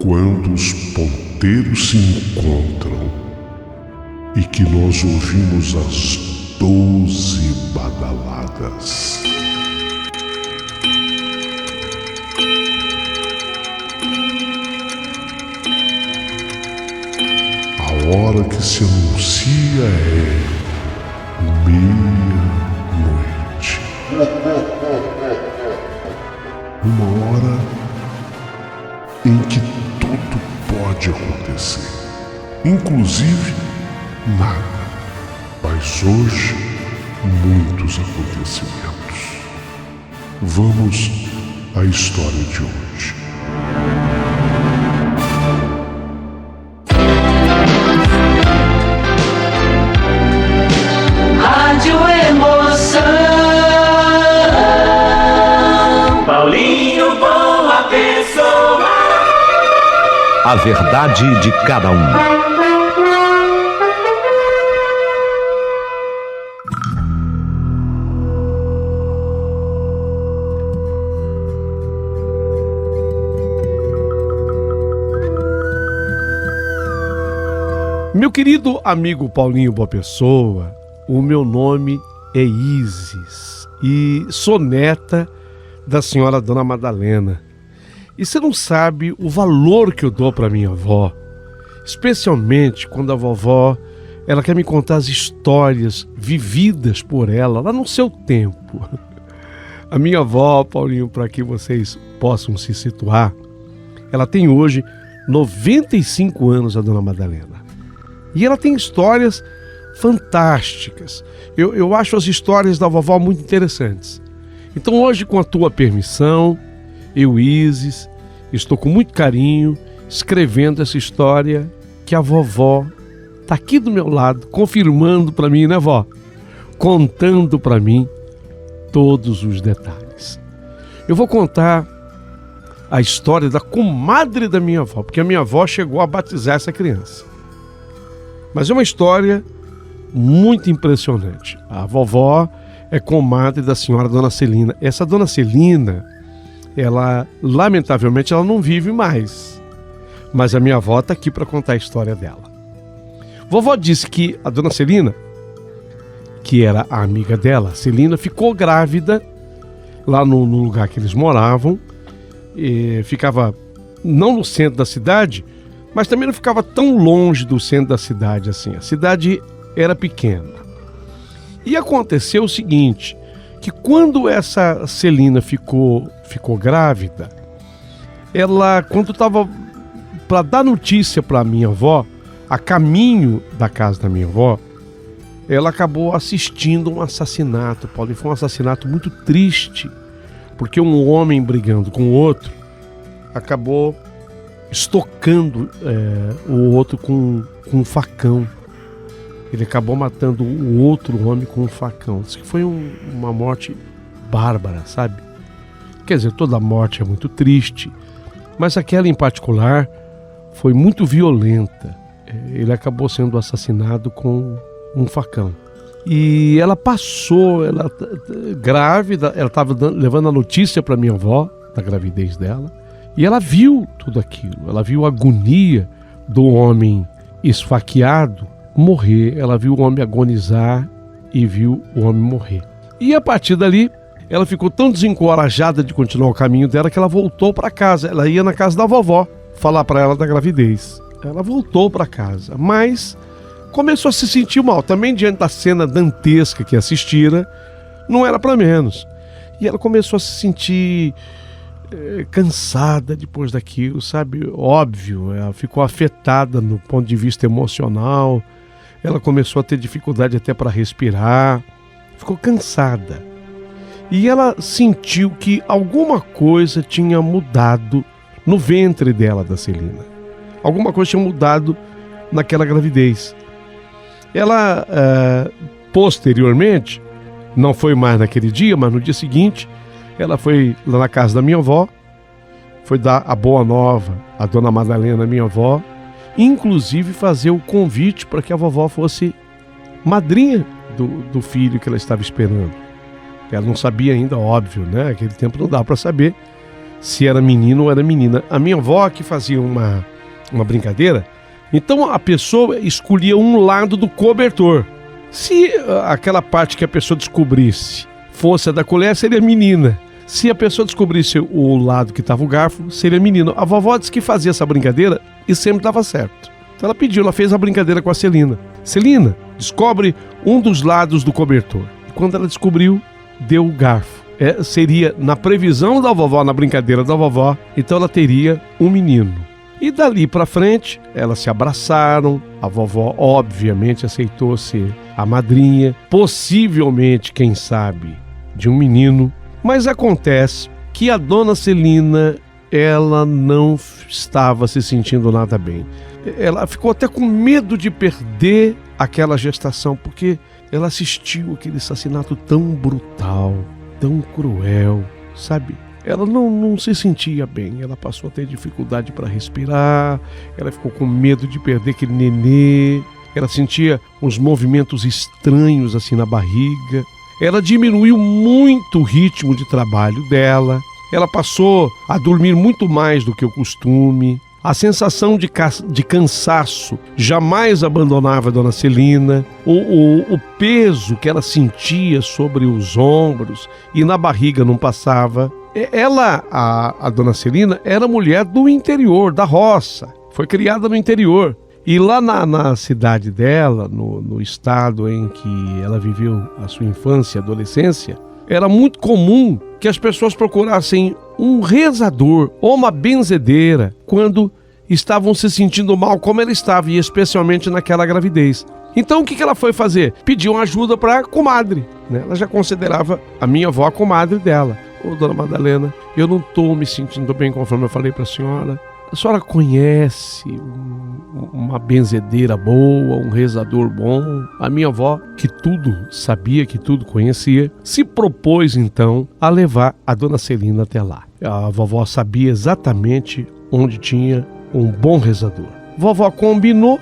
Quando os ponteiros se encontram e que nós ouvimos as 12 badaladas. A hora que se anuncia é meia-noite. Uma hora em que tudo pode acontecer, inclusive nada. Mas hoje, muitos acontecimentos. Vamos à história de hoje. Rádio Emoção. Paulinho Boa Pessoa. A verdade de cada um. Meu querido amigo Paulinho Boa Pessoa, o meu nome é Isis e sou neta da senhora Dona Madalena. E você não sabe o valor que eu dou para minha avó, especialmente quando a vovó ela quer me contar as histórias vividas por ela lá no seu tempo. A minha avó, Paulinho, para que vocês possam se situar, ela tem hoje 95 anos, a Dona Madalena. E ela tem histórias fantásticas. Eu acho as histórias da vovó muito interessantes. Então hoje, com a tua permissão, eu, Isis, estou com muito carinho escrevendo essa história que a vovó está aqui do meu lado, confirmando para mim, né, vó? Contando para mim todos os detalhes. Eu vou contar a história da comadre da minha avó, porque a minha avó chegou a batizar essa criança. Mas é uma história muito impressionante. A vovó é comadre da senhora Dona Celina. Essa Dona Celina, ela, lamentavelmente, ela não vive mais. Mas a minha avó está aqui para contar a história dela. Vovó disse que a Dona Celina, que era a amiga dela, Celina, ficou grávida lá no lugar que eles moravam. E ficava não no centro da cidade, mas também não ficava tão longe do centro da cidade assim. A cidade era pequena. E aconteceu o seguinte, que quando essa Celina ficou grávida, ela, quando estava para dar notícia para minha avó, a caminho da casa da minha avó, ela acabou assistindo um assassinato, Paulo. E foi um assassinato muito triste, porque um homem brigando com o outro acabou estocando o outro com um facão. Ele acabou matando o outro homem com um facão. Diz que foi uma morte bárbara, sabe? Quer dizer, toda morte é muito triste, mas aquela em particular foi muito violenta. Ele acabou sendo assassinado com um facão. E ela passou, ela grávida, ela estava levando a notícia para minha avó da gravidez dela. E ela viu tudo aquilo, ela viu a agonia do homem esfaqueado morrer, ela viu o homem agonizar e viu o homem morrer. E a partir dali, ela ficou tão desencorajada de continuar o caminho dela que ela voltou para casa. Ela ia na casa da vovó falar para ela da gravidez. Ela voltou para casa, mas começou a se sentir mal. Também diante da cena dantesca que assistira, não era para menos. E ela começou a se sentir cansada depois daquilo, sabe? Óbvio, ela ficou afetada no ponto de vista emocional, ela começou a ter dificuldade até para respirar, ficou cansada. E ela sentiu que alguma coisa tinha mudado no ventre dela, da Celina. Alguma coisa tinha mudado naquela gravidez. Ela, posteriormente, não foi mais naquele dia, mas no dia seguinte, ela foi lá na casa da minha avó, foi dar a boa nova à Dona Madalena, minha avó, inclusive fazer o convite para que a vovó fosse madrinha do filho que ela estava esperando. Ela não sabia ainda, óbvio, né? Naquele tempo não dá para saber se era menino ou era menina. A minha avó que fazia uma brincadeira, então a pessoa escolhia um lado do cobertor. Se aquela parte que a pessoa descobrisse fosse a da colher, seria menina. Se a pessoa descobrisse o lado que estava o garfo, seria menino. A vovó disse que fazia essa brincadeira e sempre dava certo. Então ela fez a brincadeira com a Celina. Celina, descobre um dos lados do cobertor. E quando ela descobriu, deu o garfo. Seria na previsão da vovó, na brincadeira da vovó, então ela teria um menino. E dali para frente, elas se abraçaram. A vovó, obviamente, aceitou ser a madrinha, possivelmente, quem sabe, de um menino. Mas acontece que a dona Celina, ela não estava se sentindo nada bem. Ela ficou até com medo de perder aquela gestação, porque ela assistiu aquele assassinato tão brutal, tão cruel, sabe? Ela não se sentia bem, ela passou a ter dificuldade para respirar, ela ficou com medo de perder aquele nenê, ela sentia uns movimentos estranhos assim na barriga, ela diminuiu muito o ritmo de trabalho dela, ela passou a dormir muito mais do que o costume, a sensação de cansaço jamais abandonava a dona Celina, o peso que ela sentia sobre os ombros e na barriga não passava. Ela, a dona Celina, era mulher do interior, da roça, foi criada no interior. E lá na cidade dela, no estado em que ela viveu a sua infância e adolescência, era muito comum que as pessoas procurassem um rezador ou uma benzedeira quando estavam se sentindo mal como ela estava, e especialmente naquela gravidez. Então o que ela foi fazer? Pediu ajuda para a comadre, né? Ela já considerava a minha avó a comadre dela. Ô, dona Madalena, eu não estou me sentindo bem conforme eu falei para a senhora conhece uma benzedeira boa, um rezador bom? A minha avó, que tudo sabia, que tudo conhecia, se propôs então a levar a dona Celina até lá. A vovó sabia exatamente onde tinha um bom rezador. Vovó combinou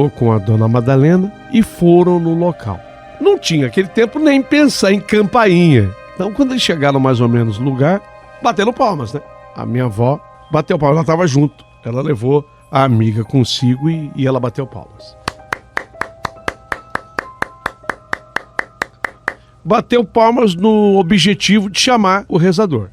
com a dona Madalena e foram no local. Não tinha aquele tempo nem pensar em campainha. Então, quando eles chegaram mais ou menos no lugar, bateram palmas, né? A minha avó bateu palmas, ela estava junto. Ela levou a amiga consigo e ela bateu palmas. Bateu palmas no objetivo de chamar o rezador.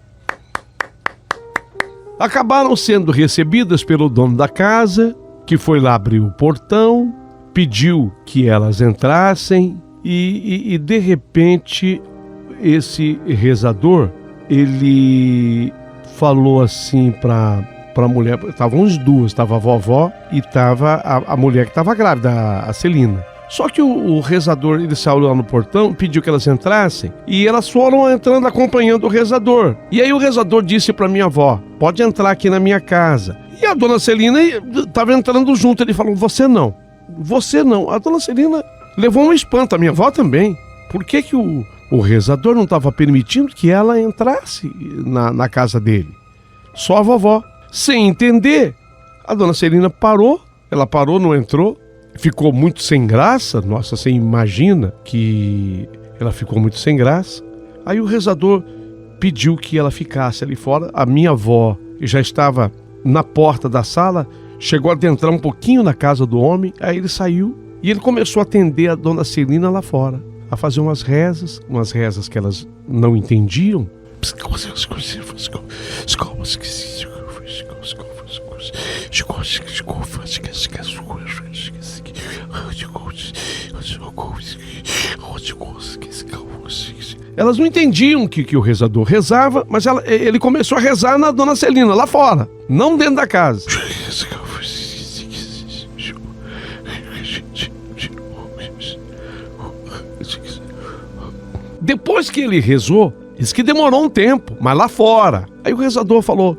Acabaram sendo recebidas pelo dono da casa, que foi lá abrir o portão, pediu que elas entrassem e de repente esse rezador, ele falou assim para a mulher, estavam as duas, estava a vovó e estava a mulher que estava grávida, a Celina. Só que o rezador, ele saiu lá no portão, pediu que elas entrassem e elas foram entrando acompanhando o rezador. E aí o rezador disse para minha avó, pode entrar aqui na minha casa. E a dona Celina estava entrando junto, ele falou, você não. A dona Celina levou um espanto, a minha avó também. Por que o rezador não estava permitindo que ela entrasse na casa dele? Só a vovó. Sem entender, a dona Celina parou, ela parou, não entrou, ficou muito sem graça. Nossa, você imagina que ela ficou muito sem graça. Aí o rezador pediu que ela ficasse ali fora. A minha avó já estava na porta da sala, chegou a adentrar um pouquinho na casa do homem, aí ele saiu e ele começou a atender a dona Celina lá fora, a fazer umas rezas que elas não entendiam. Elas não entendiam que o rezador rezava, mas ele começou a rezar na dona Celina, lá fora, não dentro da casa. Depois que ele rezou, disse que demorou um tempo, mas lá fora. Aí o rezador falou,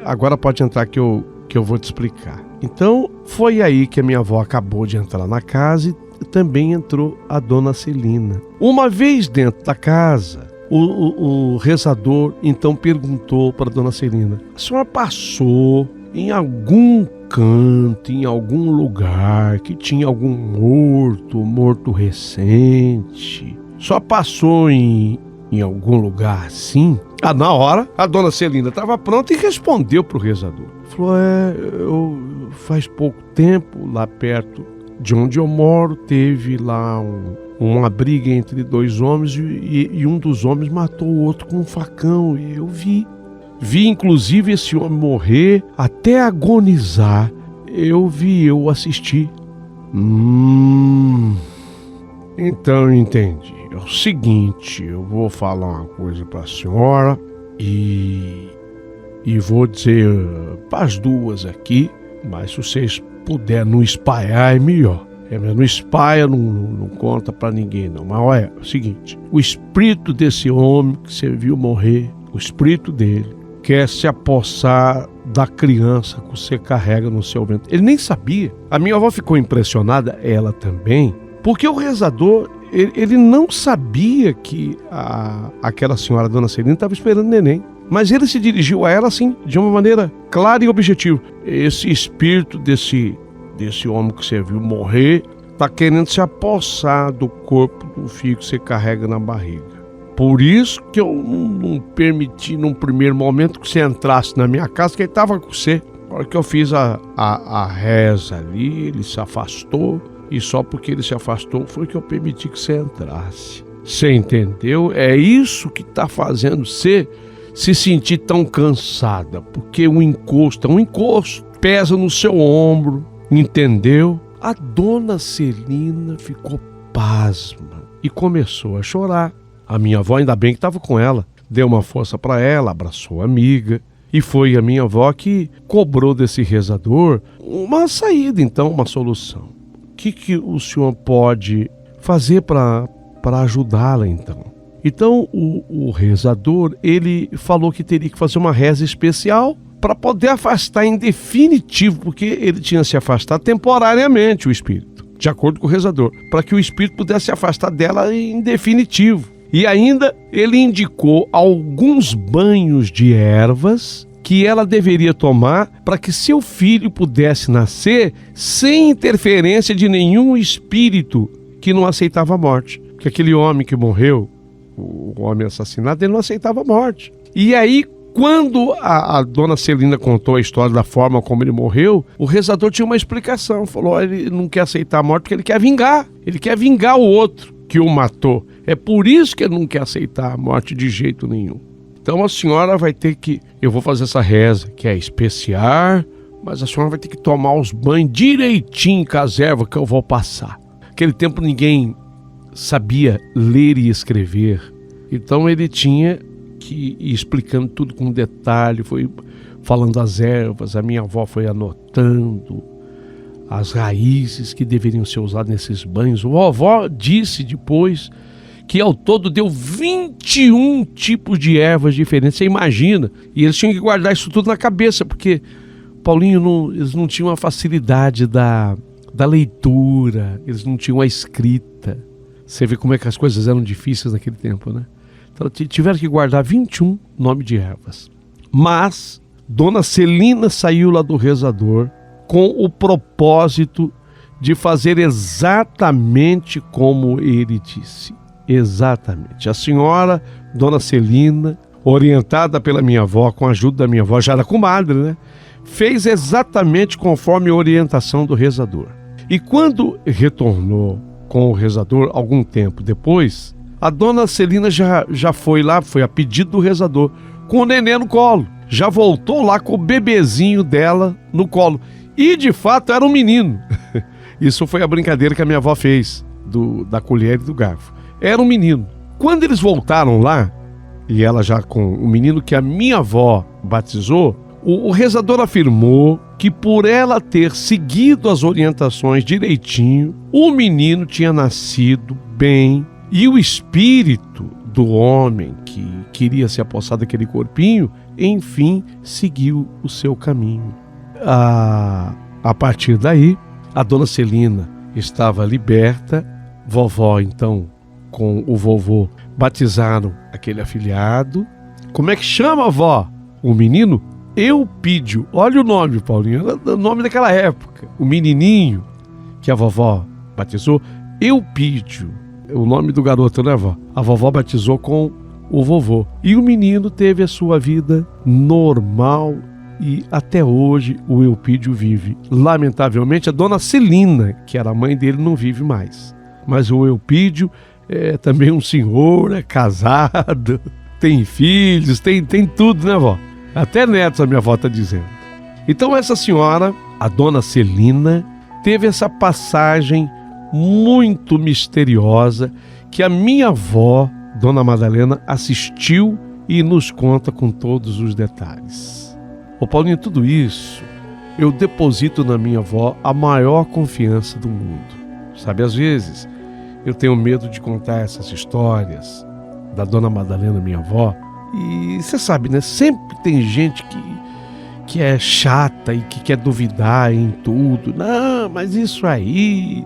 agora pode entrar que eu vou te explicar. Então foi aí que a minha avó acabou de entrar na casa e também entrou a dona Celina. Uma vez dentro da casa, o rezador então perguntou para a dona Celina, a senhora passou em algum canto, em algum lugar que tinha algum morto recente? Só passou em em algum lugar assim? Na hora, a dona Celina estava pronta e respondeu para o rezador. Falou, faz pouco tempo, lá perto de onde eu moro, teve lá uma briga entre dois homens e um dos homens matou o outro com um facão. E eu vi inclusive esse homem morrer até agonizar. Eu assisti. Então eu entendi. É o seguinte, eu vou falar uma coisa para a senhora e vou dizer para as duas aqui, mas se vocês puderem não espalhar é melhor. Não espalha, não conta para ninguém não. Mas olha, é o seguinte, o espírito desse homem que você viu morrer, o espírito dele quer se apossar da criança que você carrega no seu ventre. Ele nem sabia. A minha avó ficou impressionada, ela também, porque o rezador, ele não sabia que aquela senhora, dona Celina, estava esperando neném. Mas ele se dirigiu a ela assim, de uma maneira clara e objetiva. Esse espírito desse homem que você viu morrer está querendo se apossar do corpo do filho que você carrega na barriga. Por isso que eu não permiti num primeiro momento que você entrasse na minha casa, que ele estava com você. Na hora que eu fiz a reza ali, ele se afastou, e só porque ele se afastou foi que eu permiti que você entrasse. Você entendeu? É isso que está fazendo você se sentir tão cansada, porque um encosto pesa no seu ombro, entendeu? A dona Celina ficou pasma e começou a chorar. A minha avó, ainda bem que estava com ela, deu uma força para ela, abraçou a amiga, e foi a minha avó que cobrou desse rezador uma saída, então, uma solução. O que o senhor pode fazer para ajudá-la, então? Então, o rezador, ele falou que teria que fazer uma reza especial para poder afastar em definitivo, porque ele tinha se afastado temporariamente, o espírito, de acordo com o rezador, para que o espírito pudesse se afastar dela em definitivo. E ainda ele indicou alguns banhos de ervas que ela deveria tomar para que seu filho pudesse nascer sem interferência de nenhum espírito que não aceitava a morte. Porque aquele homem que morreu, o homem assassinado, ele não aceitava a morte. E aí, quando a dona Celina contou a história da forma como ele morreu, o rezador tinha uma explicação. Falou, ele não quer aceitar a morte porque ele quer vingar. Ele quer vingar o outro que o matou. É por isso que ele não quer aceitar a morte de jeito nenhum. Então a senhora vai ter que... Eu vou fazer essa reza, que é especial, mas a senhora vai ter que tomar os banhos direitinho com as ervas que eu vou passar. Naquele tempo ninguém sabia ler e escrever. Então ele tinha que ir explicando tudo com detalhe, foi falando as ervas, a minha avó foi anotando as raízes que deveriam ser usadas nesses banhos. A vovó disse depois que ao todo deu 21 tipos de ervas diferentes, você imagina. E eles tinham que guardar isso tudo na cabeça, porque, Paulinho, eles não tinham a facilidade da leitura, eles não tinham a escrita. Você vê como é que as coisas eram difíceis naquele tempo, né? Então tiveram que guardar 21 nomes de ervas. Mas dona Celina saiu lá do rezador com o propósito de fazer exatamente como ele disse. Exatamente. A senhora, dona Celina, orientada pela minha avó, com a ajuda da minha avó, já era comadre, né? Fez exatamente conforme a orientação do rezador. E quando retornou com o rezador, algum tempo depois, a dona Celina já foi lá, foi a pedido do rezador, com o neném no colo. Já voltou lá com o bebezinho dela no colo. E de fato era um menino. Isso foi a brincadeira que a minha avó fez, da colher e do garfo. Era um menino. Quando eles voltaram lá, e ela já com o menino que a minha avó batizou, o rezador afirmou que por ela ter seguido as orientações direitinho, o menino tinha nascido bem e o espírito do homem que queria se apossar daquele corpinho, enfim, seguiu o seu caminho. A partir daí, a dona Celina estava liberta, vovó então com o vovô batizaram aquele afilhado. Como é que chama, vó? O menino? Eupídio. Olha o nome, Paulinho, era o nome daquela época. O menininho que a vovó batizou, Eupídio. O nome do garoto, né, vó? A vovó batizou com o vovô. E o menino teve a sua vida normal e até hoje o Eupídio vive. Lamentavelmente, a dona Celina, que era a mãe dele, não vive mais. Mas o Eupídio é também um senhor, é casado, tem filhos, tem tudo, né, vó? Até netos, a minha avó está dizendo. Então essa senhora, a dona Celina, teve essa passagem muito misteriosa que a minha avó, Dona Madalena, assistiu e nos conta com todos os detalhes. Ô Paulinho, tudo isso eu deposito na minha avó a maior confiança do mundo. Sabe, às vezes eu tenho medo de contar essas histórias da Dona Madalena, minha avó, e você sabe, né? Sempre tem gente que é chata e que quer duvidar em tudo. Não, mas isso aí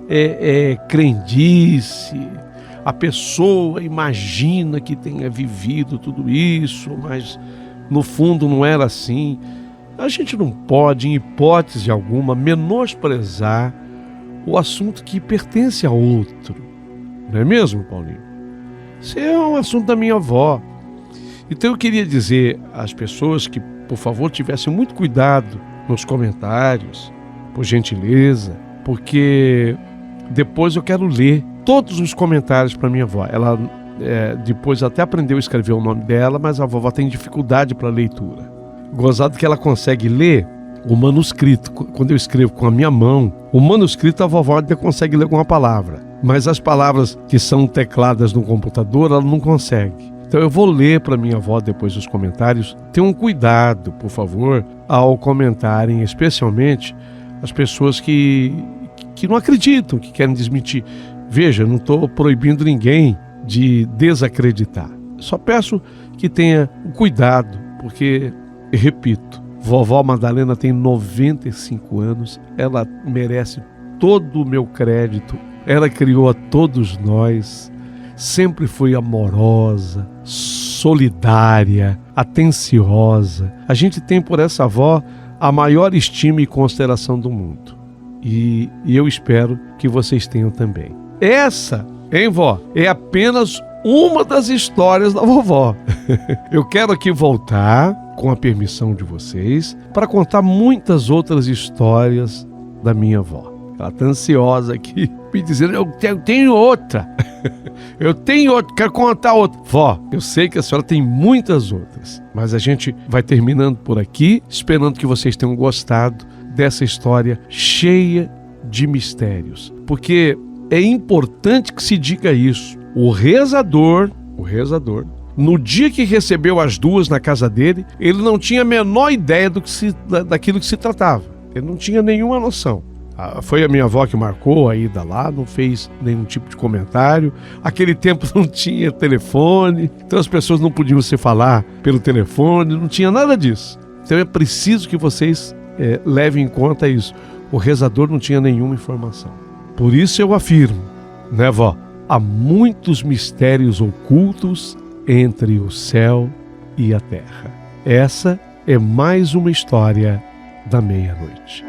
é crendice. A pessoa imagina que tenha vivido tudo isso, mas no fundo não era assim. A gente não pode, em hipótese alguma, menosprezar o assunto que pertence a outro. Não é mesmo, Paulinho? Isso é um assunto da minha avó. Então eu queria dizer às pessoas que, por favor, tivessem muito cuidado nos comentários, por gentileza, porque depois eu quero ler todos os comentários para minha avó. Ela depois até aprendeu a escrever o nome dela, mas a vovó tem dificuldade para leitura. Gozado que ela consegue ler o manuscrito. Quando eu escrevo com a minha mão, o manuscrito a vovó ainda consegue ler alguma palavra, mas as palavras que são tecladas no computador ela não consegue. Então eu vou ler para minha avó depois os comentários. Tenham cuidado, por favor, ao comentarem, especialmente as pessoas que não acreditam, que querem desmentir. Veja, eu não estou proibindo ninguém de desacreditar. Só peço que tenha cuidado, porque, repito, vovó Madalena tem 95 anos, ela merece todo o meu crédito, ela criou a todos nós, sempre foi amorosa, solidária, atenciosa. A gente tem por essa avó a maior estima e consideração do mundo. E eu espero que vocês tenham também. Essa, hein, vó, é apenas uma das histórias da vovó. Eu quero aqui voltar, com a permissão de vocês, para contar muitas outras histórias da minha avó. Ela está ansiosa aqui, me dizendo, eu tenho outra. Eu tenho outra, quero contar outra. Vó, eu sei que a senhora tem muitas outras, mas a gente vai terminando por aqui, esperando que vocês tenham gostado dessa história cheia de mistérios. Porque é importante que se diga isso. O rezador, no dia que recebeu as duas na casa dele, ele não tinha a menor ideia daquilo que se tratava. Ele não tinha nenhuma noção. Foi a minha avó que marcou a ida lá, não fez nenhum tipo de comentário. Aquele tempo não tinha telefone, então as pessoas não podiam se falar pelo telefone, não tinha nada disso. Então é preciso que vocês levem em conta isso. O rezador não tinha nenhuma informação. Por isso eu afirmo, né, vó? Há muitos mistérios ocultos entre o céu e a terra. Essa é mais uma história da meia-noite.